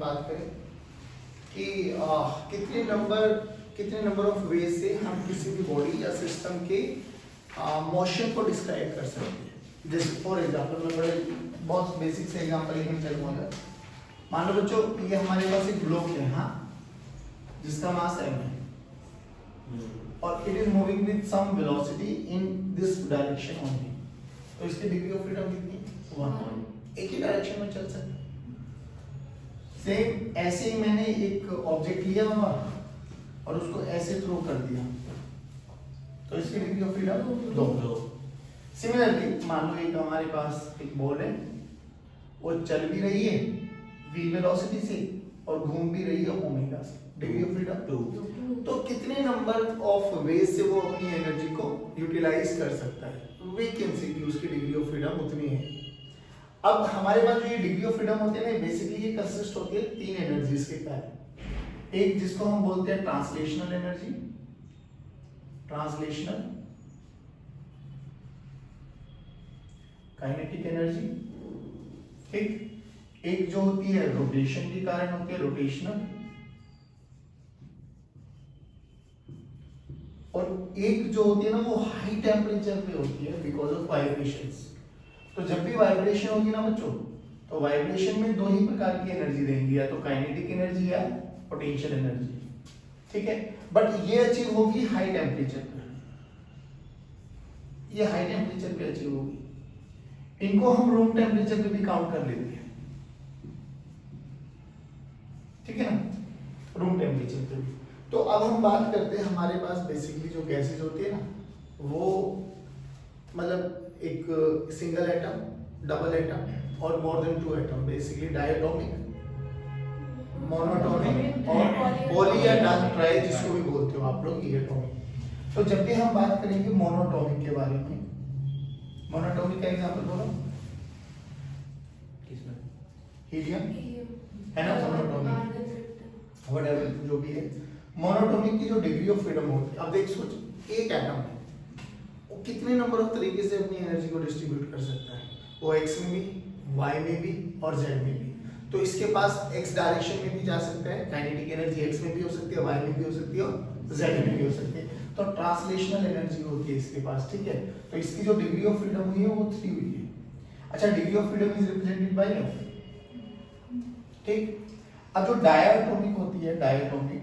बात करें कि कितने नंबर ऑफ वेज से हम किसी भी बॉडी या सिस्टम के मोशन को डिस्क्राइब कर सकते हैं। जैसे फॉर एग्जांपल मैं बहुत बेसिक से एग्जांपल लेकर चलूंगा। मान लो बच्चों ये हमारे पास एक ब्लॉक है, हाँ, जिसका मास m है और it is moving with some velocity in this direction only. तो इसकी डिग्री ऑफ फ्रीडम कितनी है? 1। एक ही डायरेक्शन में चल सकते हैं। सेम ऐसे ही मैंने एक ऑब्जेक्ट लिया हुआ और उसको ऐसे थ्रो कर दिया, तो इसकी डिग्री ऑफ फ्रीडम 2। सिमिलरली मान लो एक हमारे पास एक बॉल है, वो चल भी रही है v वेलोसिटी से और घूम भी रही है ओमेगा से, डिग्री ऑफ फ्रीडम 2। तो कितने नंबर ऑफ वेज से वो अपनी एनर्जी को यूटिलाइज कर सकता है, वी कैन सी कि उसकी डिग्री ऑफ फ्रीडम उतनी है। अब हमारे पास जो ये डिग्री ऑफ फ्रीडम होती है ना, बेसिकली ये कंसिस्ट होती है 3 एनर्जीज के कारण। एक जिसको हम बोलते हैं translational energy, translational, kinetic energy, ठीक। एक जो होती है रोटेशन के कारण होती है, रोटेशनल, और एक जो होती है ना वो हाई टेम्परेचर पे होती है बिकॉज ऑफ वाइब्रेशंस। तो जब भी वाइब्रेशन होगी ना बच्चों, तो वाइब्रेशन में 2 ही प्रकार की एनर्जी रहेंगी, या तो काइनेटिक एनर्जी या पोटेंशियल एनर्जी, ठीक है। बट ये अचीव होगी हाई टेम्परेचर पे, ये हाई टेम्परेचर पे अचीव होगी। इनको हम रूम टेम्परेचर पे भी काउंट कर लेते हैं, ठीक है ना, रूम टेम्परेचर पे भी। तो अब हम बात करते हैं हमारे पास बेसिकली जो गैसेज होती है ना, वो मतलब एक सिंगल एटम, डबल एटम और more than 2 atom, basically diatomic, monoatomic और पॉली या ट्राई जिसको भी बोलते हो आप लोग, ये एटॉमिक। तो जब भी हम बात करेंगे मोनोटोमिक के बारे में, मोनोटोमिक का एग्जांपल बोलो, किसमें? हीलियम है ना, मोनोटोमिक व्हाटएवर जो भी है। मोनोटोमिक की जो डिग्री ऑफ फ्रीडम होती है, अब देख सोच, एक एटम है वो कितने नंबर ऑफ तरीके से अपनी एनर्जी को डिस्ट्रीब्यूट कर सकता है, वो x में भी, y में भी और z में भी। तो इसके पास x डायरेक्शन में भी जा सकता है, काइनेटिक एनर्जी x में भी हो सकती है, y में भी हो सकती है और z में भी हो सकती है। तो ट्रांसलेशनल एनर्जी होती है इसके पास, ठीक है। तो इसकी जो डिग्री ऑफ फ्रीडम हुई है वो 3 हुई है। अच्छा, degree of freedom is represented by f, ठीक। अब जो डायटोमिक होती है, डायटोमिक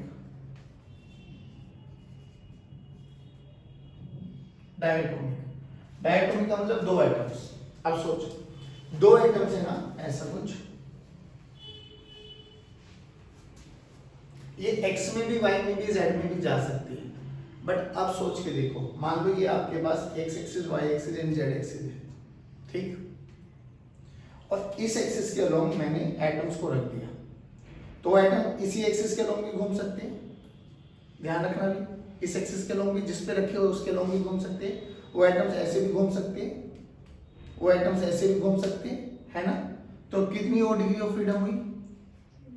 का मतलब 2 एटम्स। अब सोच 2 एटम्स है ना, ऐसा कुछ, ये x में भी, y में भी, z में भी जा सकती है। बट अब सोच के देखो, मान लो ये आपके पास x axis, y axis and z axis है, ठीक। और इस एक्सिस के अलोंग मैंने एटम्स को रख दिया, तो एटम इसी एक्सिस के अलोंग भी घूम सकते हैं, ध्यान रखना भी, इस एक्सिस के अलोंग भी, जिस पे रखे हो उसके अलोंग भी घूम सकते हैं। वो एटम्स ऐसे भी घूम सकते हैं, वो एटम्स ऐसे भी घूम सकते हैं, है ना। तो कितनी और डिग्री ऑफ फ्रीडम हुई?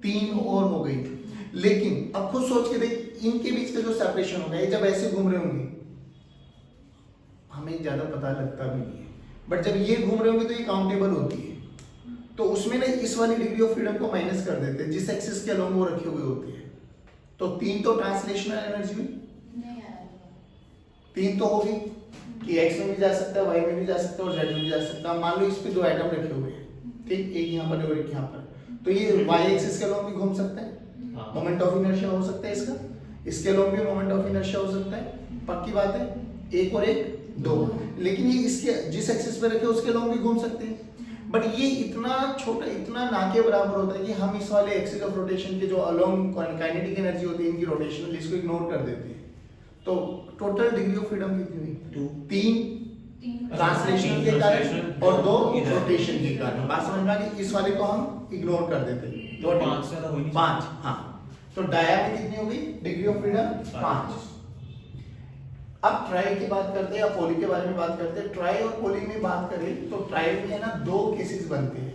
3 और हो गई। लेकिन अब खुद सोच के देख, इनके बीच का जो सेपरेशन होगा, ये जब ऐसे घूम रहे होंगे हमें ज्यादा पता लगता भी नहीं है, बट जब ये घूम रहे होंगे तो ये काउंटेबल होती है। तो उसमें ना इस वाली डिग्री ऑफ फ्रीडम को माइनस कर देते हैं, जिस एक्सिस के अलोंग वो रखे हुए होते हैं। तो 3 तो ट्रांसलेशनल एनर्जी हुई, 3 तो होगी कि x में भी जा सकता है, y में भी जा सकता है और z में भी जा सकता है। मान लो इस पे 2 एटम रखे हुए हैं, ठीक, एक यहाँ पर और एक यहाँ पर, तो ये y एक्सिस के अलोंग भी घूम सकता है, मोमेंट ऑफ इनर्शिया हो सकता है इसका, इसके अलोंग भी मोमेंट ऑफ इनर्शिया हो सकता है, पक्की बात है, एक और एक 2। लेकिन ये इसके जिस एक्सिस पे रखे उसके अलोंग भी घूम सकते हैं। बट ये इतना छोटा, इतना ना के बराबर होता है कि हम इस वाले एक्सिस ऑफ रोटेशन के जो अलोंग काइनेटिक एनर्जी होती है इनकी रोटेशनल, इसको इग्नोर कर देते हैं। तो टोटल डिग्री ऑफ फ्रीडम कितनी हुई? 3 ट्रांसलेशन के कारण और 2 रोटेशन के कारण। बात समझ में आ गई? इस वाले को हम इग्नोर कर देते हैं, तो 5, हाँ। तो डाया में कितनी हो गई डिग्री ऑफ फ्रीडम? 5। अब ट्राई की बात करते हैं या पॉली के बारे में बात करते हैं। ट्राई और पॉली में बात करें तो ट्राई में है ना 2 केसेस बनते हैं,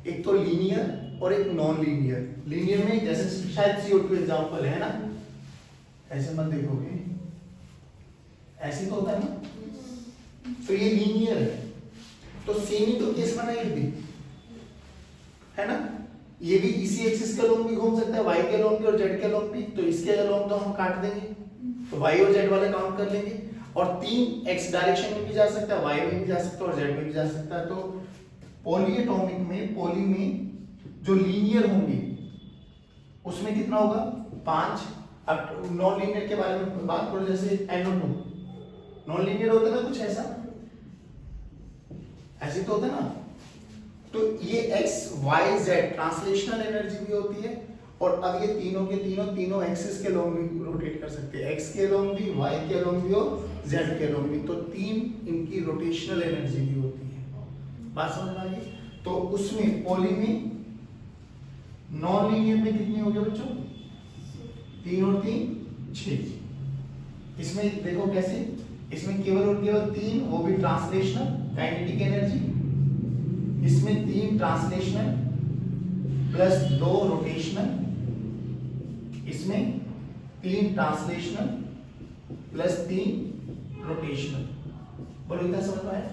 एक तो लीनियर और एक नॉन लीनियर। लीनियर में जैसे शायद CO2 एग्जांपल है ना, ऐसे मत देखोगे, ऐसे तो होता है ना, तो ये लीनियर है। तो सेमी तो केस बना ये भी, है ना, ये भी इसी एक्सिस के अलोंग भी घूम सकता है, वाई के अलोंग भी और जेड के अलोंग भी। तो इसके अलोंग तो हम काट देंगे, तो वाई और जेड वाले काउंट कर लेंगे। और 3 एक्स डायरेक्शन में भी जा सकता है, वाई में भी जा सकता है और जेड में भी जा सकता है। तो पॉलीएटॉमिक में, पॉली में जो लीनियर होंगे उसमें कितना होगा 5। अब नॉन लीनियर के बारे में बात करो, जैसे NO2 नॉन लीनियर होता है ना, कुछ ऐसा ऐसे तो होता है ना। तो ये x y z translational energy भी होती है। और अब ये तीनों के तीनों एक्सिस के अलोंग भी रोटेट कर सकते हैं, x के अलोंग भी, y के अलोंग भी और z के अलोंग भी। तो 3 इनकी रोटेशनल एनर्जी भी होती है। बात समझ में आ गई? तो उसमें पॉली में नॉन लीनियर में कितनी हो गई बच्चों? 3 और 3 6। इसमें देखो कैसे, इसमें केवल और केवल 3, वो भी ट्रांसलेशनल काइनेटिक एनर्जी। इसमें 3 ट्रांसलेशनल प्लस 2 रोटेशनल, इसमें 3 ट्रांसलेशनल प्लस 3 रोटेशनल। बोलो इतना समझ में आया?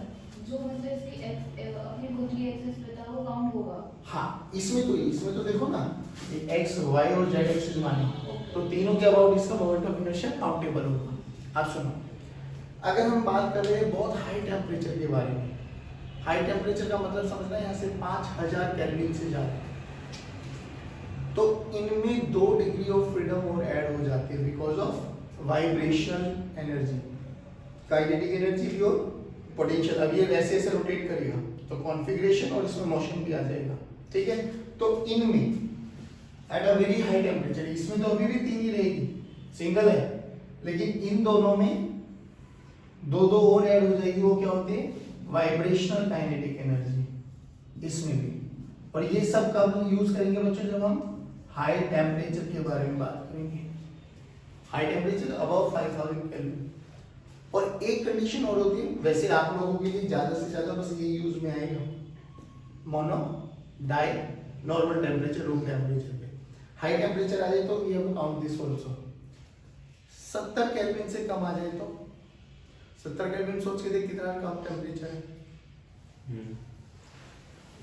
जो मतलब इसकी अपनी खुद की एक्सेस पे था वो काउंट होगा। हाँ, इसमें तो देखो ना, ये x y और z एक्सिस माने, तो तीनों के अबाउट इसका मोमेंट ऑफ इनर्शिया काउंटेबल होगा। आप सुनो, अगर हम बात कर रहे हैं बहुत हाई टेम्परेचर के बारे में, हाई टेम्परेचर का मतलब समझना है यहाँ से 5000 केल्विन से ज्यादा, तो इनमें 2 डिग्री ऑफ फ्रीडम और ऐड हो जाती है because of vibration energy, kinetic energy भी और पोटेंशियल। अब ये ऐसे ऐसे रोटेट करेगा तो कॉन्फ़िगरेशन और इसमें मोशन भी आ जाएगा, ठीक है। तो इनमें at a very high temperature, इसमें तो अभी भी 3 ही रहेगी, सिंगल है, लेकिन इन दोनों में 2 और ऐड हो जाएगी। वो क्या होती है? वाइब्रेशनल काइनेटिक एनर्जी, इसमें भी। और ये सब कब यूज करेंगे बच्चों? जब हम हाई टेम्परेचर के बारे में बात करेंगे, हाई टेम्परेचर अबव 5000 केल्विन। और एक कंडीशन और होती है, वैसे आप लोगों के लिए ज्यादा से ज्यादा बस ये यूज में आएगा, mono di normal temperature, room temperature पे। हाई टेम्परेचर आ जाए तो we have to count this also. 70 kelvin से कम आ जाए तो 70 केल्विन सोच के देख कितना कम टेम्परेचर है।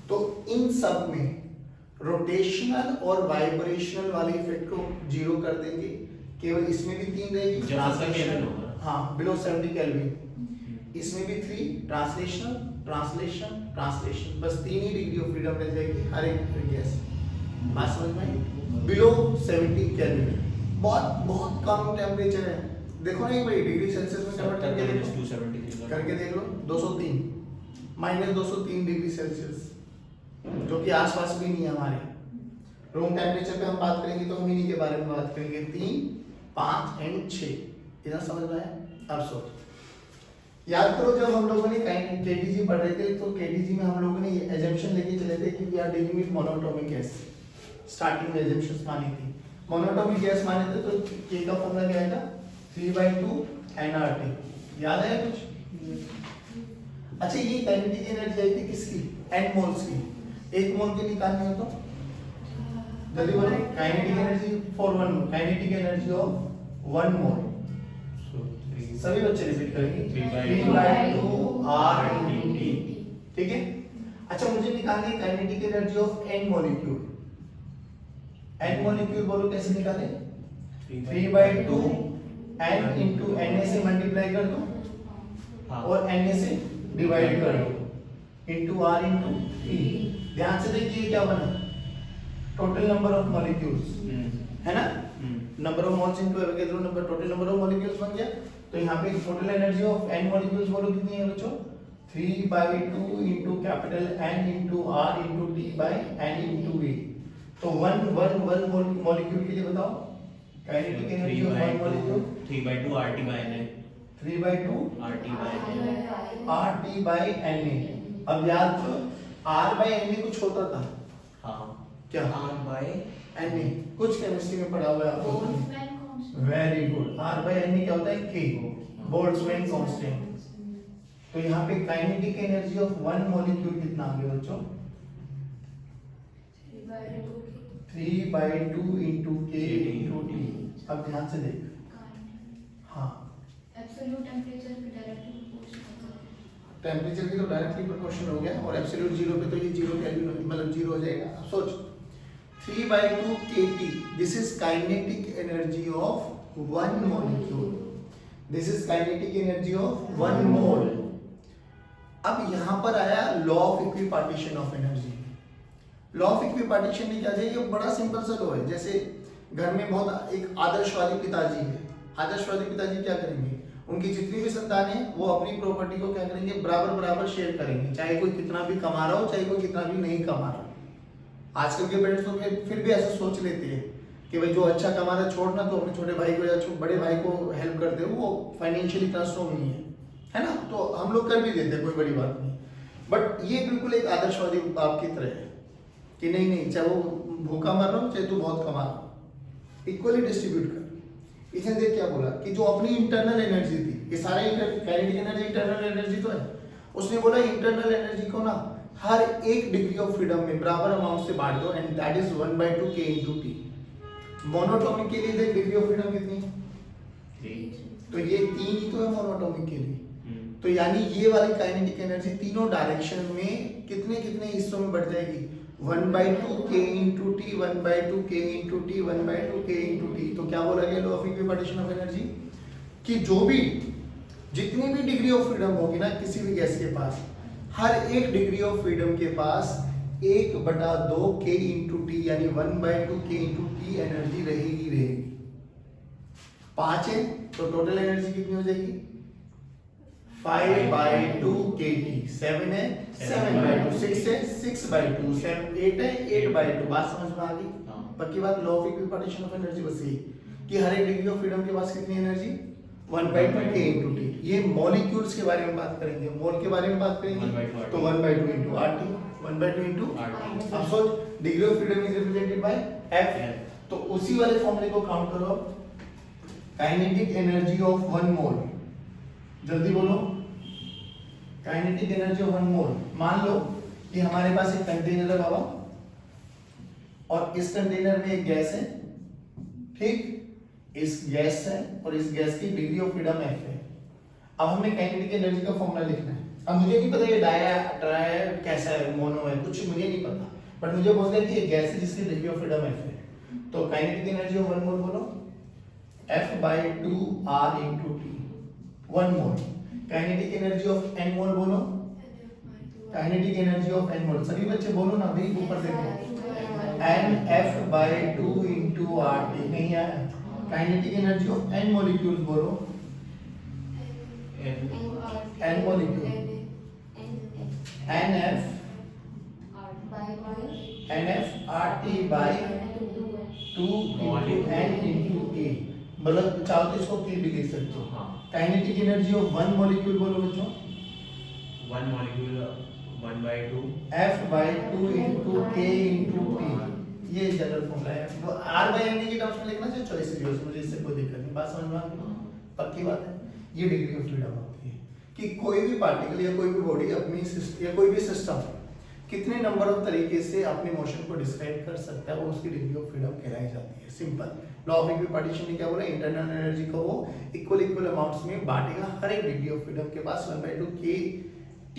तो इन सब में रोटेशनल और वाइब्रेशनल वाले इफेक्ट को 0 कर देंगे, केवल इसमें भी 3 रहेगी, हाँ बिलो 70 केल्विन। इसमें भी 3 ट्रांसलेशनल ट्रांसलेशन ट्रांसलेशन, बस 3 ही डिग्री ऑफ फ्रीडम रह जाएगी हर एक गैस। बात समझ में आई? बिलो 70 केल्विन बहुत बहुत कम टेम्परेचर है। देखो ना एक बार डिग्री सेल्सियस में कन्वर्ट करके देख लो, 203 -203 डिग्री सेल्सियस, जो कि आसपास भी नहीं है हमारे। रूम टेम्परेचर पे हम बात करेंगे तो हम इन्हीं के बारे में बात करेंगे, 3, 5 और 6। इतना समझ में आया? अब सोच, याद करो जब हम लोगों ने केडीजी पढ़ रहे थे तो केडीजी में हम लोगों ने ये एजम्पशन लेके चले थे कि we are dealing with monatomic gas. Starting में एजम्पशंस मानी थी, मोनोटोमिक गैस माने थे तो के का फॉर्मूला क्या आएगा? 3/2 nRT। याद है कुछ? अच्छा, ये काइनेटिक एनर्जी आई थी किसकी? n मोल्स की। 1 मोल की निकालनी हो तो जल्दी बोलो, kinetic energy for 1 mole, kinetic energy of 1 मोल। सभी बच्चे रिपीट करेंगे, 3/2 RT, ठीक है। अच्छा, मुझे निकालनी है kinetic energy of n molecule. n molecule बोलो कैसे निकाले? 3/2 n into Na से मल्टीप्लाई कर दो और Na से डिवाइड कर दो into R into T। ध्यान से देखिए क्या बना, टोटल नंबर ऑफ मॉलिक्यूल्स, है ना? Number of moles into Avogadro number, total number of molecules बन गया। तो यहाँ पे total energy of n molecules बोलो कितनी है बच्चों? 3/2 into capital N into R into T by N into A। तो 1 मॉलिक्यूल के लिए बताओ kinetic energy of 1 molecule 3/2 RT by Na। 3/2 RT by Na। RT by Na। अब याद करो R by Na कुछ होता था, हाँ क्या? R by Na कुछ केमिस्ट्री में पढ़ा हुआ है आप लोगों ने, very good. R by Na क्या होता है? K, Boltzmann constant. तो यहाँ पे काइनेटिक एनर्जी ऑफ 1 मॉलिक्यूल कितना आ गया बच्चों? 3/2 into K into T। अब ध्यान से देख, हाँ एब्सोल्यूट टेम्परेचर पे डायरेक्टली प्रोपोर्शनल, टेम्परेचर की तो डायरेक्टली प्रोपोर्शनल हो गया, और एब्सोल्यूट 0 पे तो ये 0 केल्विन मतलब 0 हो जाएगा। अब सोच 3/2 kT. This is kinetic energy of one molecule. This is kinetic energy of one mole. अब यहाँ पर आया law of equipartition of energy. Law of equipartition ने क्या है, ये बड़ा सिंपल सा लॉ है। जैसे घर में बहुत एक आदर्शवादी पिताजी है, आदर्शवादी पिताजी क्या करेंगे, उनकी जितनी भी संतान है वो अपनी प्रॉपर्टी को क्या करेंगे, बराबर बराबर शेयर करेंगे, चाहे कोई कितना भी कमा रहा हो, चाहे कोई कितना भी नहीं कमा रहा हो। आजकल के पेरेंट्स तो फिर भी ऐसा सोच लेते हैं कि भाई जो अच्छा कमा रहा है छोड़ना, तो अपने छोटे भाई को या बड़े भाई को हेल्प कर दे, वो फाइनेंशियली इतना स्ट्रॉन्ग नहीं है ना, तो हम लोग कर भी देते हैं, कोई बड़ी बात नहीं। बट ये बिल्कुल एक आदर्शवादी बाप की तरह है कि नहीं नहीं, चाहे वो भूखा मर रहा हो, चाहे तू बहुत कमा रहा हो, इक्वली डिस्ट्रीब्यूट कर। इसने देख क्या बोला कि जो अपनी इंटरनल एनर्जी थी, ये सारे काइनेटिक एनर्जी इंटरनल एनर्जी तो है, उसने बोला इंटरनल एनर्जी को ना हर एक डिग्री ऑफ फ्रीडम में बराबर अमाउंट से बांट दो, and that is 1/2 k into T। Monoatomic के लिए देख डिग्री ऑफ फ्रीडम कितनी है, 3। तो ये 3 ही तो है मोनोटॉमिक के लिए। तो यानी ये वाली काइनेटिक एनर्जी तीनों डायरेक्शन में कितने कितने हिस्सों में बढ़ जाएगी, 1/2 k into T, 1/2 k into T, 1/2 k into T। तो क्या बोला गया law of equipartition of energy, कि जो भी जितनी भी डिग्री ऑफ फ्रीडम होगी ना किसी भी गैस के पास, हर एक डिग्री ऑफ फ्रीडम के पास 1/2 k into T यानी 1/2 k into T एनर्जी रहेगी। 5 है तो टोटल एनर्जी कितनी हो जाएगी, 5/2 kT। 7 है 7/2, 6 है 6/2, 8 है 8/2। बात समझ में आ गई? पक्की बात। Law of equipartition of energy बस यही कि हर एक डिग्री ऑफ फ्रीडम के पास कितनी एनर्जी, 1/2 k into T। ये मॉलिक्यूल्स के बारे में बात करेंगे, मोल के बारे में बात करेंगे तो 1/2 into RT, 1/2 into RT। अब सोच degree of freedom is represented by F, तो उसी वाले फॉर्मूले को काउंट करो। Kinetic energy of one mole, जल्दी बोलो, kinetic energy of one mole. मान लो कि हमारे पास एक कंटेनर है बाबा, और इस कंटेनर में एक गैस है, ठीक, इस गैस है और इस गैस की डिग्री ऑफ फ्रीडम F है। अब हमें काइनेटिक एनर्जी का फॉर्मूला लिखना है। अब मुझे नहीं पता ये ट्राई है कैसा है, मोनो है, कुछ मुझे नहीं पता, बट मुझे बोलते हैं कि ये गैस है जिसकी डिग्री ऑफ फ्रीडम F है। तो kinetic energy of one mole बोलो F/2 R into T, one mole. Kinetic energy of n मोल बोलो, काइनेटिक एनर्जी ऑफ n मोल। सभी बच्चे बोलो ना भाई, ऊपर देखो, NF/2 into RT। नहीं आया। Kinetic energy of n molecules बोलो, n molecule, NF/RT/2 into n into A। मतलब चाहो तो इसको K भी लिख सकते हो। Kinetic energy of one molecule बोलो बच्चों, one molecule 1/2 F/2 into K into T। ये जनरल फॉर्मूला है। वो R/n की टर्म्स में लिखना चाहिए, चॉइस है, मुझे इससे कोई दिक्कत नहीं। बात समझ में आ गई? पक्की बात है। ये डिग्री ऑफ फ्रीडम होती है कि कोई भी पार्टिकल या कोई भी बॉडी अपनी या कोई भी सिस्टम कितने नंबर ऑफ तरीके से अपने मोशन को डिस्क्राइब कर सकता है, वो उसकी डिग्री ऑफ फ्रीडम कहलाई जाती है। सिंपल। लॉ ऑफ इक्विपार्टीशन ने क्या बोला, इंटरनल एनर्जी को वो इक्वल अमाउंट्स में बांटेगा, हर एक डिग्री ऑफ फ्रीडम के पास 1/2 kT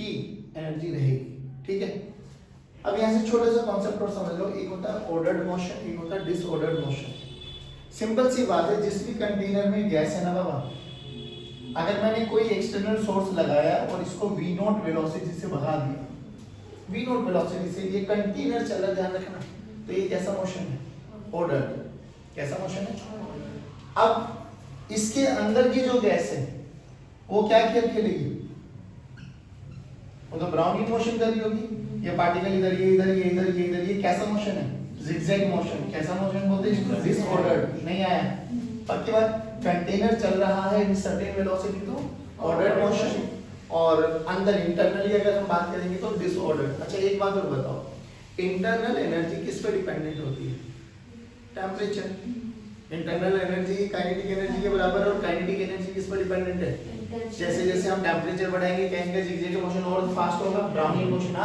एनर्जी रहेगी। ठीक है। अब यहाँ से छोटा सा कॉन्सेप्ट और समझ लो, एक होता है ऑर्डर्ड मोशन, एक होता है डिसऑर्डर्ड मोशन। सिंपल सी बात है, जिस भी कंटेनर में गैस है ना बाबा, अगर मैंने कोई एक्सटर्नल सोर्स लगाया और इसको v0 वेलोसिटी से भगा दिया, v0 वेलोसिटी से, ये कंटेनर चल रहा है, ध्यान रखना, तो ये कैसा मोशन है, ऑर्डर्ड। कैसा मोशन है। अब इसके अंदर की जो गैस है वो क्या खेल खेलेगी, वो तो ब्राउनिंग मोशन कर रही होगी। ये पार्टिकल इधर ये इधर ये इधर ये इधर, ये कैसा मोशन है, जिगजैग मोशन। कैसा मोशन बोलते हैं इसको, डिसऑर्डर्ड। नहीं आया। पक्की बात। कंटेनर चल रहा है इन सर्टेन वेलोसिटी तो ऑर्डर्ड मोशन, और अंदर इंटरनली अगर हम बात करेंगे तो डिसऑर्डर्ड। अच्छा एक बात और बताओ, इंटरनल एनर्जी किस पे डिपेंडेंट होती है, temperature. Internal energy kinetic energy के बराबर, और काइनेटिक एनर्जी किस पर डिपेंडेंट है, जैसे जैसे हम टेम्परेचर बढ़ाएंगे कहेंगे जिगजैग मोशन और फास्ट होगा, ब्राउनिंग मोशन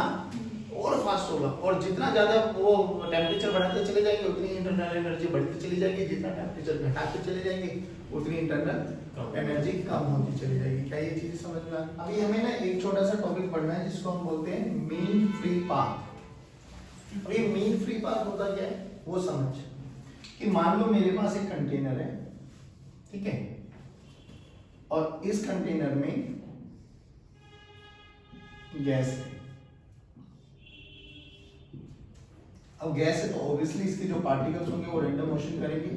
और फास्ट होगा, और जितना ज्यादा वो टेम्परेचर बढ़ाते चले जाएंगे उतनी इंटरनल एनर्जी बढ़ती चली जाएगी, जितना टेम्परेचर घटाते चले जाएंगे उतनी इंटरनल एनर्जी कम होती चली जाएगी। क्या ये चीज समझ में आ गई? अभी हमें ना एक छोटा सा टॉपिक पढ़ना है जिसको हम बोलते हैं मीन फ्री पाथ। अब ये मीन फ्री पाथ होता क्या है, वो समझ कि मान लो मेरे पास एक कंटेनर है, ठीक है, और इस कंटेनर में गैस है। अब गैस है तो ऑब्वियसली इसके जो पार्टिकल्स होंगे वो रैंडम मोशन करेंगे,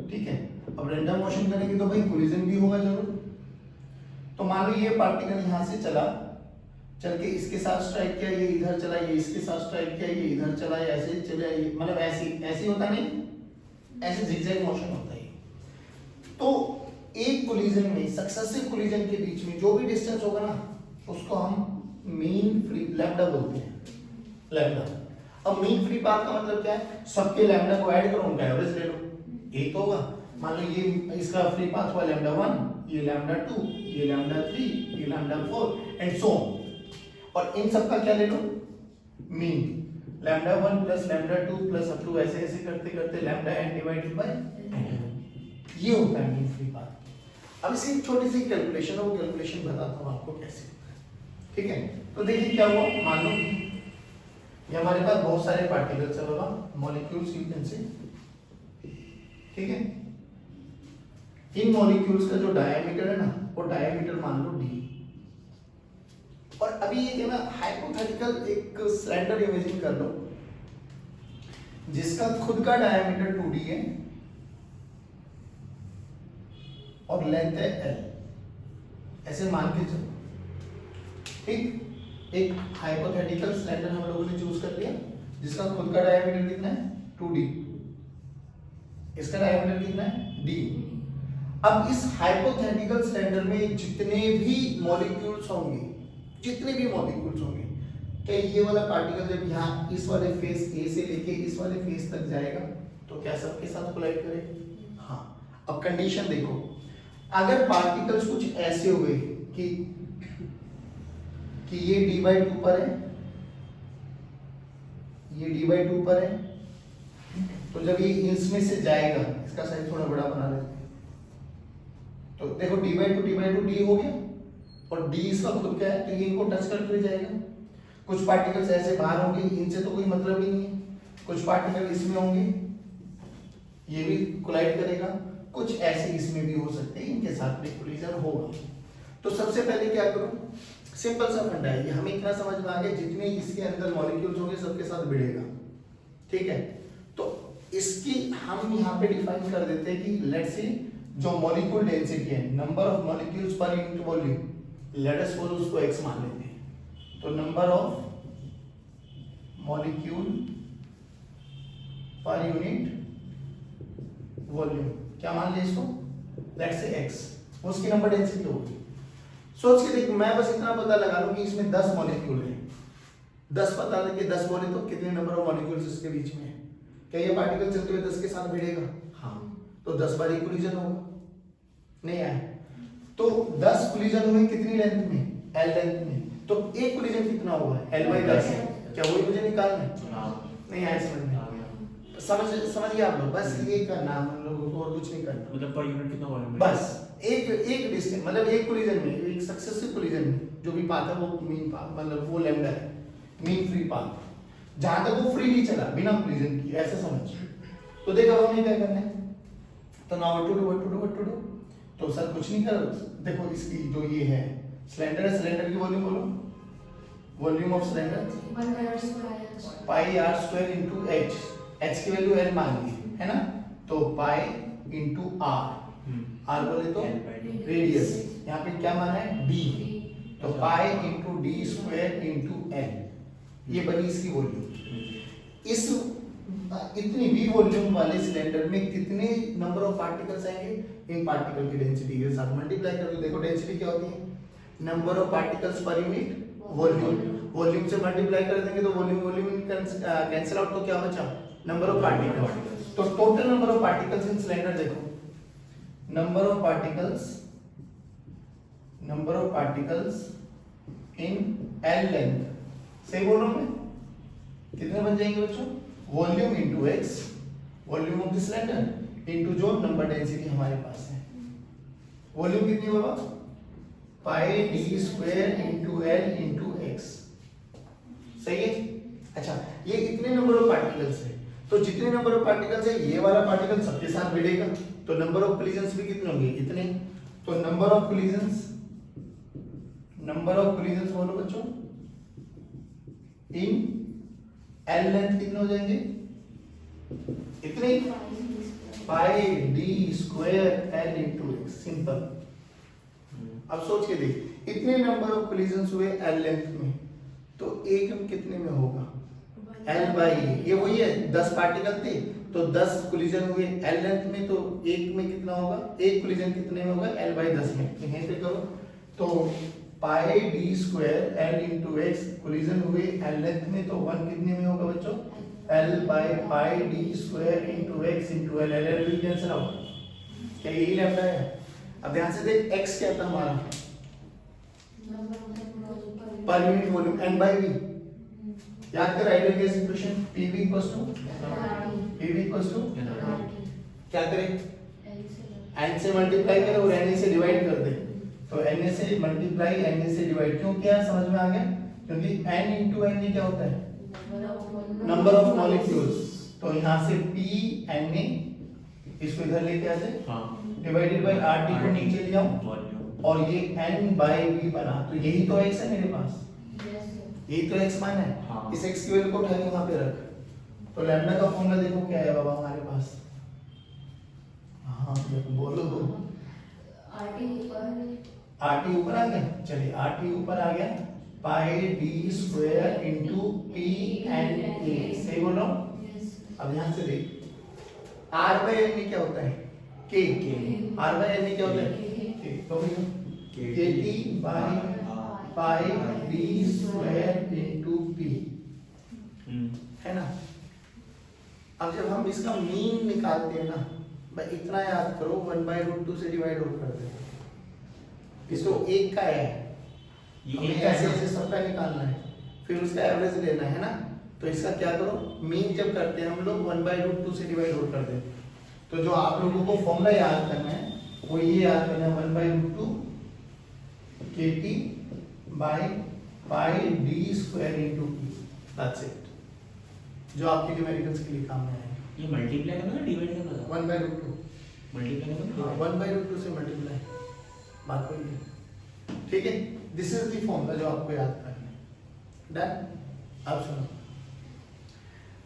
ठीक है। अब रैंडम मोशन करेंगे तो भाई कोलिजन भी होगा जरूर। तो मान लो ये पार्टिकल यहां से चला, चल के इसके साथ स्ट्राइक किया, ये इधर चला, ये इसके साथ स्ट्राइक किया, ये इधर चला, ऐसे चला, ये मतलब ऐसे होता नहीं, ऐसे zigzag मोशन होता है। तो एक कोलिजन में, सक्सेसिव कोलिजन के बीच में जो भी डिस्टेंस होगा ना, उसको हम मीन फ्री लैम्डा बोलते हैं, लैम्डा। अब मीन फ्री पाथ का मतलब क्या है? सबके लैम्डा को ऐड करो, उनका एवरेज ले लो, एक होगा। मान लो ये इसका फ्री पाथ हुआ लैम्डा 1, ये लैम्डा 2, ये लैम्डा 3, ये लैम्डा 4 एंड सो ऑन। और इन सब का क्या ले लो? Mean. Lambda 1 plus lambda 2 plus up to ऐसे ऐसे करते करते lambda n divided by n, ये होता है मीन फ्री पाथ। अब इसी छोटी सी कैलकुलेशन है, वो कैलकुलेशन बताता हूँ आपको कैसे, ठीक है। तो देखिए क्या हुआ, मान लो ये हमारे पास बहुत सारे पार्टिकल्स है बाबा, मॉलिक्यूल्स यू कैन से, ठीक है। इन मॉलिक्यूल्स का जो डायमीटर है ना, वो डायमीटर मान लो d। और अभी ये ना हाइपोथेटिकल एक सिलेंडर इमेजिन कर लो जिसका खुद का डायमीटर 2d है और लेंथ है l, ऐसे मान के चलो, ठीक। एक हाइपोथेटिकल सिलेंडर हम लोगों ने चूज कर लिया जिसका खुद का डायमीटर कितना है 2d, इसका डायमीटर कितना है d। अब इस हाइपोथेटिकल सिलेंडर में जितने भी मॉलिक्यूल्स होंगे, क्या ये वाला पार्टिकल जब यहाँ इस वाले फेस A से लेके इस वाले फेस तक जाएगा तो क्या सबके साथ कोलाइड करेगा? हाँ। अब कंडीशन देखो, अगर पार्टिकल्स कुछ ऐसे हुए कि ये d/2 पर है, ये d/2 पर है, तो जब ये इसमें से जाएगा, इसका साइज थोड़ा बड़ा बना लेते हैं, तो देखो d/2 d हो गया और d इसका खुद क्या है, तो ये इनको टच करके जाएगा। कुछ पार्टिकल्स ऐसे बाहर होंगे, इनसे तो कोई मतलब ही नहीं है, कुछ पार्टिकल इसमें होंगे, ये भी कोलाइड करेगा, कुछ ऐसे इसमें भी हो सकते हैं, इनके साथ भी कोलिजन होगा। तो सबसे पहले क्या करो, सिंपल सा फंडा है, ये हमें इतना समझ में आ गया, जितने इसके अंदर मॉलिक्यूल्स होंगे सबके साथ भिड़ेगा, ठीक है। तो इसकी हम यहाँ पे डिफाइन कर देते हैं कि लेट्स से जो मॉलिक्यूल डेंसिटी है, नंबर ऑफ मॉलिक्यूल्स पर unit volume, let us suppose उसको x मान लेते हैं। तो नंबर ऑफ मॉलिक्यूल पर यूनिट वॉल्यूम क्या मान ले इसको, लेट्स से x, उसकी नंबर डेंसिटी होगी। सोच के देख, मैं बस इतना पता लगा लूं कि इसमें 10 मॉलिक्यूल है, 10 पता लगे 10 बोले तो कितने नंबर ऑफ मॉलिक्यूल्स इसके बीच में है। क्या ये पार्टिकल चलते हुए 10 के साथ भिड़ेगा? हाँ। तो 10 बार एक कोलिजन होगा, नहीं आया तो 10 कोलिजन हुए कितनी लेंथ में, l लेंथ में, तो एक कोलिजन कितना हुआ, l/10। क्या वही मुझे निकालना है? नहीं आया समझ में? समझ गया आप लोग? बस ये करना हम लोगों को, और कुछ नहीं करना। मतलब पर यूनिट कितना वॉल्यूम है? बस एक डिस्टेंस, मतलब एक कोलिजन में, एक सक्सेसिव कोलिजन में जो भी पाथ है वो मीन पाथ, मतलब वो लैम्डा है, मीन फ्री पाथ, जहां तक वो फ्रीली चला बिना कोलिजन की, ऐसे समझ। तो देखो हमें क्या करना है, तो नाउ व्हाट टू डू, तो सर कुछ नहीं कर, देखो इसकी जो ये है सिलेंडर है, सिलेंडर की वॉल्यूम बोलो, volume of cylinder pi r square into h की वैल्यू l मान ली है ना, तो पाई इनटू r बोले तो रेडियस, यहाँ पे क्या माना है d, तो पाई into d square into l, ये बनी इसकी वॉल्यूम। इस इतनी v वॉल्यूम वाले सिलेंडर में कितने नंबर ऑफ पार्टिकल्स आएंगे, इन पार्टिकल की डेंसिटी के साथ मल्टीप्लाई कर दो। देखो डेंसिटी क्या होती है, number of particles per unit volume, volume से मल्टीप्लाई कर देंगे तो वॉल्यूम कैंसिल आउट, तो क्या बचा, नंबर ऑफ पार्टिकल्स। तो total number of particles in cylinder देखो, number of particles in l length, सही बोल रहा हूं मैं, कितने बन जाएंगे बच्चों, volume into x, volume of the cylinder into जो नंबर डेंसिटी हमारे पास है, वॉल्यूम कितनी होगा, pi d square into l into x, सही है। अच्छा ये इतने नंबर ऑफ पार्टिकल्स है, तो जितने नंबर ऑफ पार्टिकल्स है ये वाला पार्टिकल सबके साथ भिड़ेगा, तो नंबर ऑफ कोलिजन्स भी कितने होंगे, इतने। तो नंबर ऑफ कोलिजन्स बोलो बच्चों, इन एल लेंथ कितने हो जाएंगे, इतने, pi D square L into X, simple. अब सोच के देख, इतने नंबर ऑफ कोलिजन्स हुए एल लेंथ में, तो एक में कितने में होगा, एल बाई ये वही है, 10 पार्टिकल थे तो 10 कोलिजन हुए एल लेंथ में, तो एक में कितना होगा, एक कोलिजन कितने में होगा, एल बाई 10 में। यहीं पे करो, तो pi D square L into X, collision हुए एल लेंथ में, तो 1 कितने में होगा बच्चों, L by pi D square into X into L, L L cancel out, क्या यही लैम्डा है। अब ध्यान से देख, एक्स क्या था हमारा, per unit volume, N by V, याद कर ideal gas equation, PV equals to क्या करें, n से मल्टीप्लाई करें और na से डिवाइड कर दे, तो na से मल्टीप्लाई na से डिवाइड, क्यों किया, समझ में आ गया, क्योंकि n इंटू na क्या होता है, नंबर ऑफ मॉलिक्यूल्स, तो यहाँ से P Na इसको इधर लेके आ जाए, डिवाइडेड बाय RT को नीचे ले आओ, और ये n बाई v बना, तो यही तो x है मेरे पास, यही तो x मान है। इस x की वैल्यू को उठा के वहां पे रख, तो लैम्डा का फॉर्मूला देखो क्या है बाबा हमारे पास, हाँ बोलो, RT ऊपर आ गया, चलिए RT ऊपर आ गया, pi D square into P N A, सही बोलो। अब ध्यान से देख, R बाई एन क्या होता है, K, R बाई एन क्या होता है, K, तो KT by pi D square into P, है ना। अब जब हम इसका मीन निकालते हैं ना, भाई इतना याद करो, 1/√2 से डिवाइड और कर दे, इसको एक का है, ये ऐसे सबका निकालना है, फिर उसका एवरेज लेना है ना, तो इसका क्या करो, मीन जब करते हैं हम लोग 1/√2 से डिवाइड और कर दे, तो जो आप लोगों को फॉर्मूला याद करना है वो ये याद करना है, 1/√2 KT by pi D square into P, that's it, जो आपके न्यूमेरिकल्स के लिए काम में आएगा। ये मल्टीप्लाई करना है डिवाइड करना है, 1/√2 मल्टीप्लाई करना है, 1/√2 से मल्टीप्लाई, बात कोई नहीं, ठीक है। दिस इज द फॉर्मूला जो आपको याद करना है, डन। अब सुनो,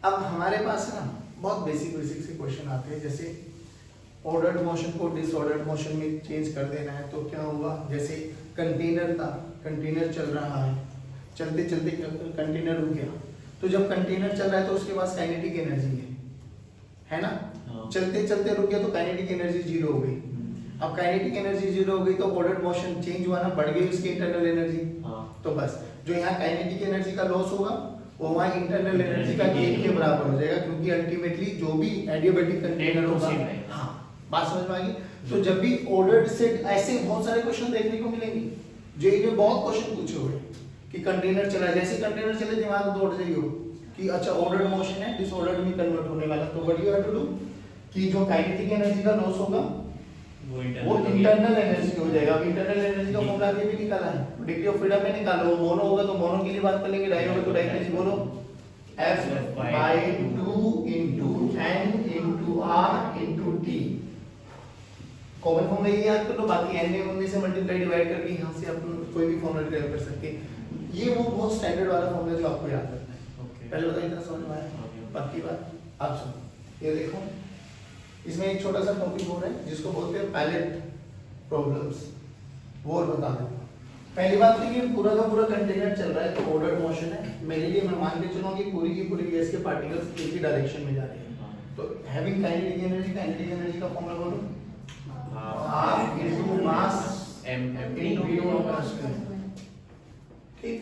अब हमारे पास है ना बहुत बेसिक से क्वेश्चन आते हैं, जैसे ऑर्डर्ड मोशन को डिसऑर्डर्ड मोशन में चेंज कर देना है, तो क्या हुआ, जैसे कंटेनर था, कंटेनर चल रहा है, चलते चलते कंटेनर रुक गया, तो जब कंटेनर चल रहा है तो उसके पास काइनेटिक एनर्जी है ना, चलते चलते रुक गया तो काइनेटिक एनर्जी 0 हो गई। अब काइनेटिक एनर्जी 0 हो गई तो ऑर्डर्ड मोशन चेंज हुआ ना, बढ़ गई उसकी इंटरनल एनर्जी, तो बस जो यहाँ काइनेटिक एनर्जी का लॉस होगा वो वहाँ इंटरनल एनर्जी का गेन के बराबर हो जाएगा, क्योंकि अल्टीमेटली जो भी एडियाबैटिक कंटेनर होगा, हाँ बात समझ में आ गई। तो जब भी ऑर्डर्ड सेट, ऐसे बहुत सारे क्वेश्चन देखने को मिलेंगे, जेईई में बहुत क्वेश्चन पूछे हुए कि कंटेनर चला, जैसे कंटेनर चले दिमाग दौड़ जाइए कि अच्छा ऑर्डर्ड मोशन है, डिसऑर्डर्ड में कन्वर्ट होने वाला, तो what you have to do कि जो काइनेटिक एनर्जी का लॉस होगा वो इंटरनल एनर्जी हो जाएगा। अब इंटरनल एनर्जी का फॉर्मूला अभी भी निकाला है, डिग्री ऑफ फ्रीडम में निकालो, मोनो होगा तो मोनो के लिए बात कर लेंगे, डाई होगा तो डाई के लिए बोलो, F/2 into n into r into t, common formula ये याद कर लो, बाकी n ने 19 से मल्टीप्लाई डिवाइड करके यहाँ से अपन कोई भी फॉर्मूला डिराइव कर सकते हैं। ये वो बहुत स्टैंडर्ड वाला फॉर्मूला जो आपको याद रखना है, पहले बताइए इतना समझ में आया, बाकी बात आप सुनो। ये देखो, इसमें एक छोटा सा टॉपिक हो रहा है जिसको बोलते हैं पैलेट प्रॉब्लम्स, वो बता देता हूँ। पहली बात तो ये पूरा का पूरा कंटेनर चल रहा है तो ऑर्डर्ड मोशन है, मेरे लिए मैं मान के चलूँ कि पूरी की पूरी गैस के पार्टिकल्स एक ही डायरेक्शन में जा रहे हैं, तो हैविंग काइनेटिक एनर्जी का फॉर्मूला बोलो, half into mass m into v², ठीक।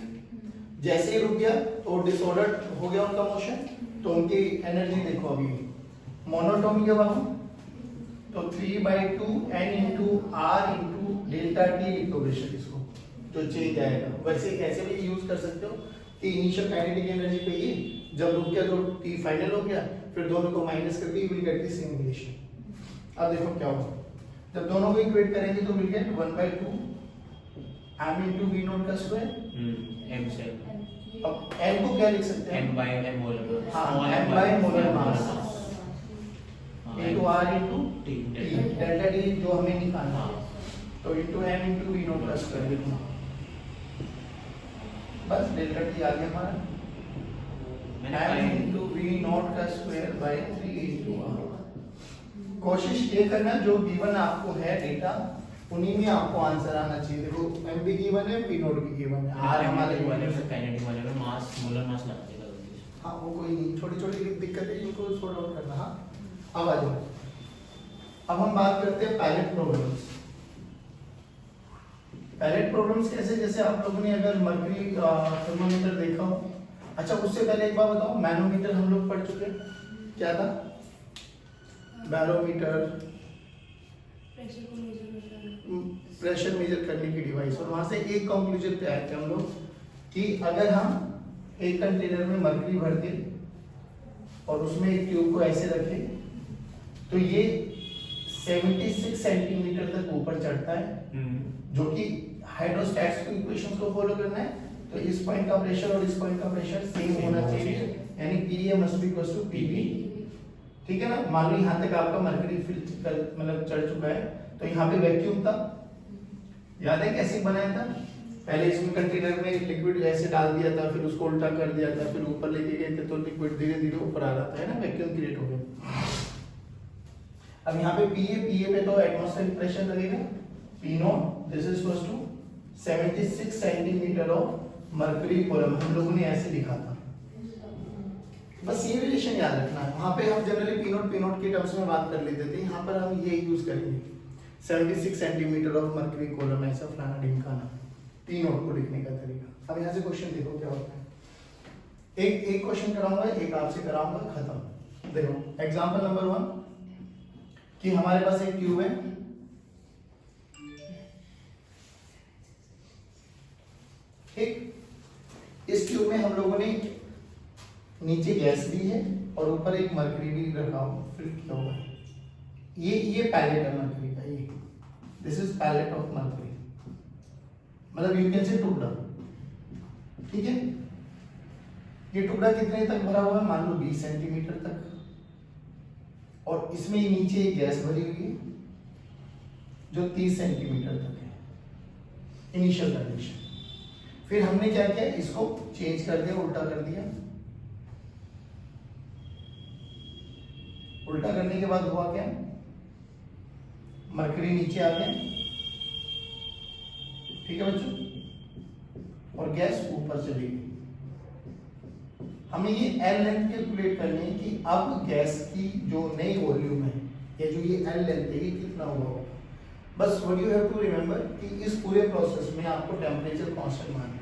जैसे ही रुक गया तो डिसऑर्डर्ड हो गया उनका मोशन, तो उनकी एनर्जी देखो, अभी मोनोटोनिक है बाबू, तो 3/2 n into r into delta t लिखो बेशक इसको, जो चेंज आएगा। वैसे ऐसे भी यूज कर सकते हो कि इनिशियल काइनेटिक एनर्जी पे ही जब रुक गया तो t फाइनल हो गया, फिर दोनों को माइनस करके you will get the same relation. अब देखो क्या होगा, जब दोनों को इक्वेट करेंगे तो मिल गया 1/2 m into v0 का स्क्वायर m से अब n को क्या लिख सकते हैं? m by m मोलर हाँ, m by molar mass into r into t t, delta t जो हमें निकालना है, तो into m into v not का स्क्वायर, बस डेल्टा t आ गया हमारा, m into v नॉट का स्क्वायर by 3 into r। कोशिश ये करना जो गिवन आपको है डेटा उन्हीं में आपको आंसर आना चाहिए। देखो m भी गिवन है, p नॉट भी गिवन है, r हमारे वाले में काइनेटिक वाले में मास मोलर मास लगा देगा। हाँ वो कोई नहीं, छोटी छोटी दिक्कतें इनको सॉर्ट आउट करना। हाँ अब आ जाओ, अब हम बात करते हैं पायलट प्रॉब्लम्स। पायलट प्रॉब्लम्स कैसे, जैसे आप लोगों ने अगर मर्करी थर्मोमीटर देखा हो, अच्छा उससे पहले एक बार बताओ, मैनोमीटर हम लोग पढ़ चुके हैं, क्या था? बैरोमीटर, प्रेशर मेजर करने की डिवाइस, और वहां से एक कंक्लूजन पे आए थे हम लोग कि अगर हम एक कंटेनर में मर्करी भर के और उसमें एक ट्यूब को ऐसे रखें तो ये 76 सेंटीमीटर तक ऊपर चढ़ता है, जो कि हाइड्रोस्टैट्स की इक्वेशंस को फॉलो करना है, तो इस पॉइंट का प्रेशर और इस पॉइंट का प्रेशर सेम होना चाहिए, यानी PA must be equal to PB। ठीक है ना? मान लो यहाँ तक आपका मर्करी मतलब चढ़ चुका है, तो यहाँ पे वैक्यूम था, याद है कैसे बनाया था? पहले इसमें कंटेनर में लिक्विड ऐसे डाल दिया था, फिर उसको उल्टा कर दिया था, फिर ऊपर लेके गए थे तो लिक्विड धीरे धीरे ऊपर आ रहा था, है ना? वैक्यूम क्रिएट हो गया। अब यहाँ पे PA पे तो एटमॉस्फेरिक प्रेशर लगेगा, P naught, this is equal to 76 centimetre of mercury column, हम लोगों ने ऐसे लिखा था। बस ये रिलेशन याद रखना है। वहाँ पे हम जनरली P नॉट के टर्म्स में बात कर लेते थे, यहाँ पर हम ये यूज करेंगे 76 सेंटीमीटर ऑफ मर्करी कॉलम, ऐसा फलाना ढिमकाना, P नॉट को लिखने का तरीका। अब यहाँ से क्वेश्चन देखो क्या होता है, एक क्वेश्चन कराऊंगा, एक आपसे कराऊंगा, खत्म। देखो एग्जांपल नंबर 1 कि हमारे पास एक ट्यूब है, ठीक, इस ट्यूब में हम लोगों ने नीचे गैस दी है और ऊपर एक मर्करी भी रखा हो, फिल किया हुआ है। ये पैलेट है मर्करी का, ये this is pellet of mercury, मतलब यू कैन से टुकड़ा, ठीक है। ये टुकड़ा कितने तक भरा हुआ है? मान लो 20 सेंटीमीटर तक, और इसमें नीचे एक गैस भरी हुई है जो 30 सेंटीमीटर तक है, इनिशियल कंडीशन। फिर हमने क्या किया, इसको चेंज कर दिया, उल्टा कर दिया। उल्टा करने के बाद हुआ क्या, मर्करी नीचे आ गया, ठीक है बच्चों, और गैस ऊपर चली गई। हमें ये एल लेंथ कैलकुलेट करनी है कि अब गैस की जो नई वॉल्यूम है, या जो ये एल लेंथ है, ये कितना हुआ होगा। बस what you have to remember कि इस पूरे प्रोसेस में आपको टेम्परेचर कांस्टेंट मानना है,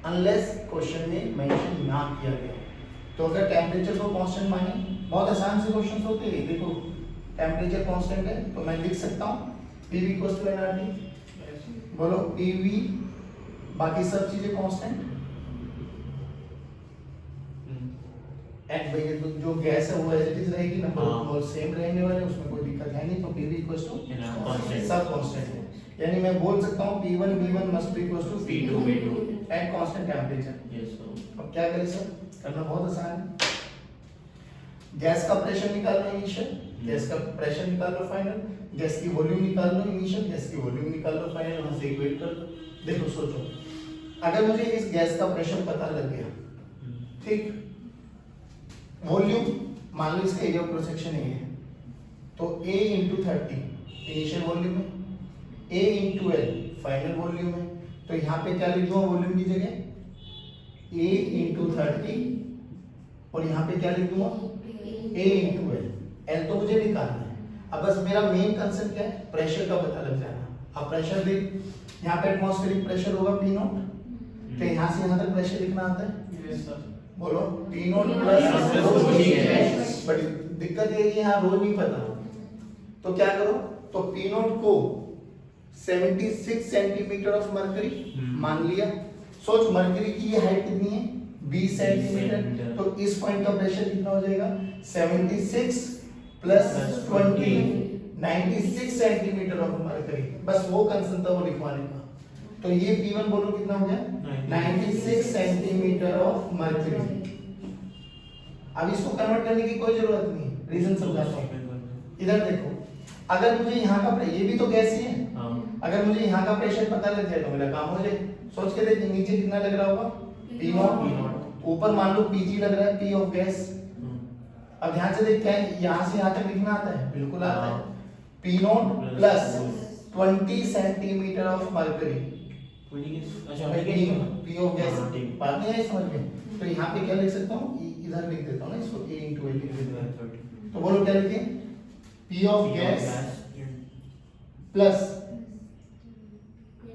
अनलेस क्वेश्चन में मेंशन ना किया गया। तो अगर टेम्परेचर को कांस्टेंट माने, बहुत आसान से क्वेश्चंस होते हैं। देखो टेम्परेचर कांस्टेंट है तो मैं लिख सकता हूँ PV इक्वल्स टू nRT, बोलो PV, बाकी सब चीजें कांस्टेंट, एंड भाई तो जो गैस है वो एज इट इज रहेगी, नंबर ऑफ सेम रहने वाले, उसमें कोई दिक्कत है नहीं, तो PV इक्वल्स टू सब कांस्टेंट है। यानी मैं बोल सकता हूँ P1 V1 must be equals to P2 V2 at constant temperature. अब क्या करें सर, करना बहुत आसान है। गैस का प्रेशर निकाल लो इनिशियल, गैस का प्रेशर निकाल लो फाइनल, गैस की वॉल्यूम निकाल लो इनिशियल, गैस की वॉल्यूम निकाल लो फाइनल, वहां से इक्वेट कर लो। देखो सोचो, अगर मुझे इस गैस का प्रेशर पता लग गया, ठीक, वॉल्यूम मान लो इसका एरिया ऑफ क्रॉस सेक्शन है, तो A into 30 इनिशियल वॉल्यूम है, A into L final volume है, तो यहाँ पे क्या लिख दूंगा वॉल्यूम की जगह A into 30, और यहाँ पे क्या लिख दूंगा A into L। L तो मुझे निकालना है, अब बस मेरा मेन कंसेप्ट क्या है, प्रेशर का पता लग जाना। अब प्रेशर देख, यहाँ पे एटमॉस्फेरिक प्रेशर होगा P नॉट, तो यहाँ से यहाँ तक प्रेशर लिखना आता है, यस सर, बोलो P नॉट प्लस, बट दिक्कत ये है कि यहाँ रो नहीं पता, तो क्या करो, तो P नॉट को 76 सेंटीमीटर ऑफ मर्करी मान लिया। सोच मर्करी की ये हाइट कितनी है, 20 सेंटीमीटर, तो इस पॉइंट का प्रेशर कितना हो जाएगा, 76 प्लस 20, 96 सेंटीमीटर ऑफ मर्करी। बस वो कंसेप्ट था वो लिखवाने का। तो ये P1 बोलो कितना हो गया 96 सेंटीमीटर ऑफ मर्क्यूरी। अब इसको कन्वर्ट करने की कोई जरूरत नहीं, रीजन समझाता हूं। इधर देखो, अगर मुझे यहाँ का ये भी तो गैस ही है, अगर मुझे यहाँ का प्रेशर पता लग जाए तो मेरा काम हो जाए। सोच के देखिए नीचे कितना लग रहा होगा P0, ऊपर मान लो Pg लग रहा है, P ऑफ गैस। अब ध्यान से देख, क्या यहाँ से यहाँ तक लिखना आता है? बिल्कुल आता है। P0 plus 20 centimetre of mercury, अच्छा P ऑफ गैस। बात नहीं है समझ में? तो यहाँ पे क्या लिख सकता हूँ, इधर लिख देता हूँ ना इसको, A into L लिख देता हूँ। तो बोलो क्या लिखें, P ऑफ गैस प्लस,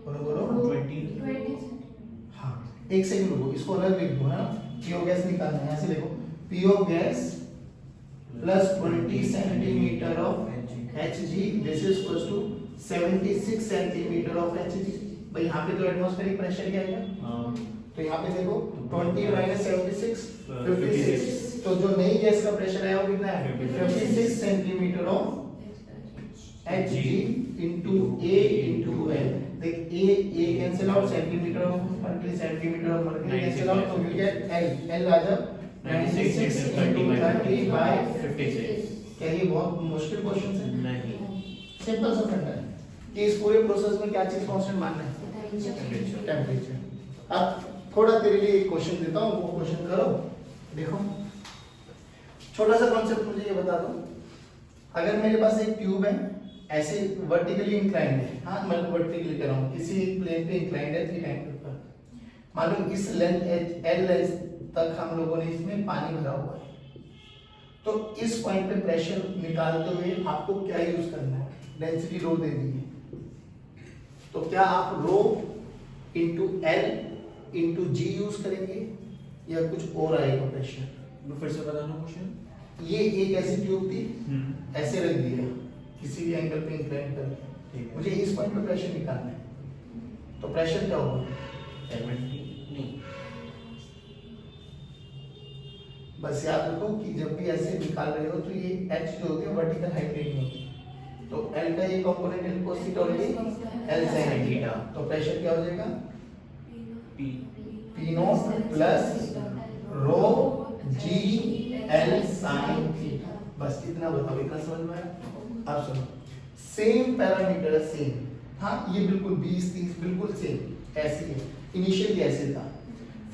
बोलो बोलो 20। हाँ एक सेकंड रुको, इसको अलग लिख दो है ना, P ऑफ गैस निकालना है। यहाँ से देखो P of gas plus 20 centimetre of Hg, this is equals to 76 centimetre of Hg। भाई यहाँ पे तो एटमॉस्फेरिक प्रेशर क्या आएगा, तो यहाँ पे देखो 20 माइनस 76 56, तो जो नई गैस का प्रेशर आया वो कितना है 56 centimetre of Hg into A into L। देख A cancel out, centimetre of mercury centimetre of mercury cancel out, तो विल गेट L आ जाए 96 into 30 by 56। क्या ये बहुत मुश्किल क्वेश्चन है? नहीं, सिंपल सा फंडा है कि इस पूरे प्रोसेस में क्या चीज कांस्टेंट मानना है, टेम्परेचर। अब थोड़ा तेरे लिए एक क्वेश्चन देता हूँ, वो क्वेश्चन करो। देखो छोटा सा कॉन्सेप्ट मुझे ये बता दो, अगर मेरे पास एक ट्यूब है ऐसे वर्टिकली इंक्लाइंड है, हाँ मैं वर्टिकली कर रहा हूँ, किसी प्लेन पे इंक्लाइंड है 3 एंगल पर, मालूम इस लेंथ L लेंथ तक हम लोगों ने इसमें पानी भरा हुआ है, तो इस पॉइंट पे प्रेशर निकालते हुए आपको क्या यूज करना है, डेंसिटी रो दे दी है, तो क्या आप rho into L into G use करेंगे या कुछ और आएगा प्रेशर? फिर से बताना क्वेश्चन। ये एक ऐसी ट्यूब थी, ऐसे रख दिया किसी भी एंगल पे इंक्लाइन करके, मुझे इस पॉइंट पे प्रेशर निकालना है, तो प्रेशर क्या होगा? बस याद रखो कि जब भी ऐसे निकाल रहे हो तो ये H जो होती है वर्टिकल हाइट रेंज में होती है, तो L का ये कंपोनेंट L cos थीटा और ये L sin थीटा, तो प्रेशर क्या हो जाएगा P not plus row G L sin theta. बस इतना बताओ, इतना समझ में आया? अब सुनो, सेम पैरामीटर है सेम, हाँ ये बिल्कुल 20 30 बिल्कुल सेम ऐसे ही है, इनिशियली ऐसे था,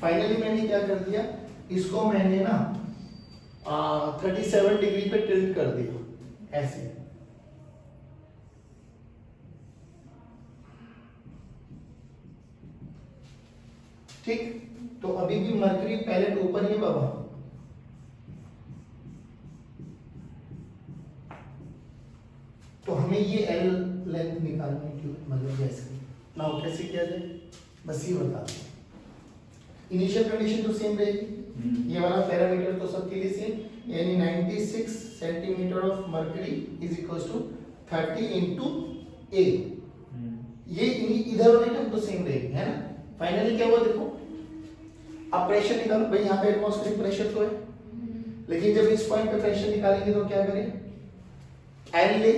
फाइनली मैंने क्या कर दिया, इसको मैंने ना 37 डिग्री पे टिल्ट कर दिया ऐसे। ठीक, तो अभी भी मर्क्यूरी पैलेट ऊपर ही है बाबा, तो हमें ये L लेंथ निकालनी है, मतलब जैसे नाउ कैसे किया जाए, बस ये बता दो। इनिशियल कंडीशन तो सेम रहेगी, ये वाला पैरामीटर तो सबके लिए सेम, यानी 96 centimetre of mercury is equals to 30 into A। ये इधर वाले टर्म तो सेम रहेगी है ना। फाइनली क्या हुआ देखो, अब प्रेशर निकालो, भाई यहाँ पे एटमॉस्फेरिक प्रेशर तो है, लेकिन जब इस पॉइंट पे प्रेशर निकालेंगे तो क्या करें, L ले,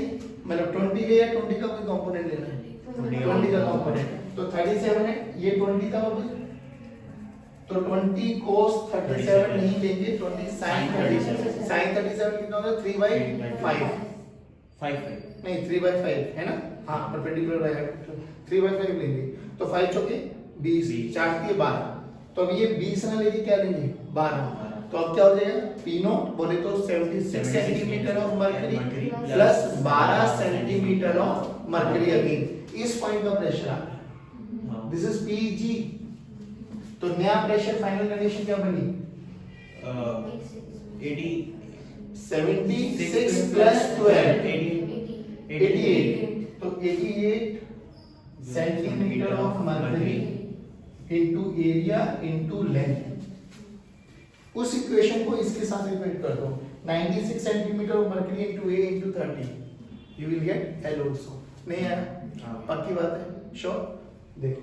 मतलब 20 ले या 20 का कोई कंपोनेंट लेना है, 20 का कंपोनेंट, तो 37 है, ये 20 था बाबू, तो 20 cos 37 नहीं लेंगे, 20 sin 37, sin 37 कितना होगा 3/5 नहीं 3/5 है ना, हाँ परपेंडिकुलर रहेगा, 3/5 लेंगे, तो 5 चौके 20, 4 के 12, तो अब ये 20 ना लेके क्या लेंगे 12, तो अब क्या हो जाएगा P नॉट बोले तो 76 centimetre of mercury plus 12 centimetre of mercury again, इस पॉइंट का प्रेशर आ रहा है, दिस इज Pg। तो नया प्रेशर फाइनल कंडीशन क्या बनी 76 प्लस 12 88, तो 88 centimetre of mercury into area into length. उस इक्वेशन को इसके साथ रिपीट कर दो, 96 centimetre of mercury into A into 30, you will get L also. नहीं आया? पक्की बात है, श्योर। देखो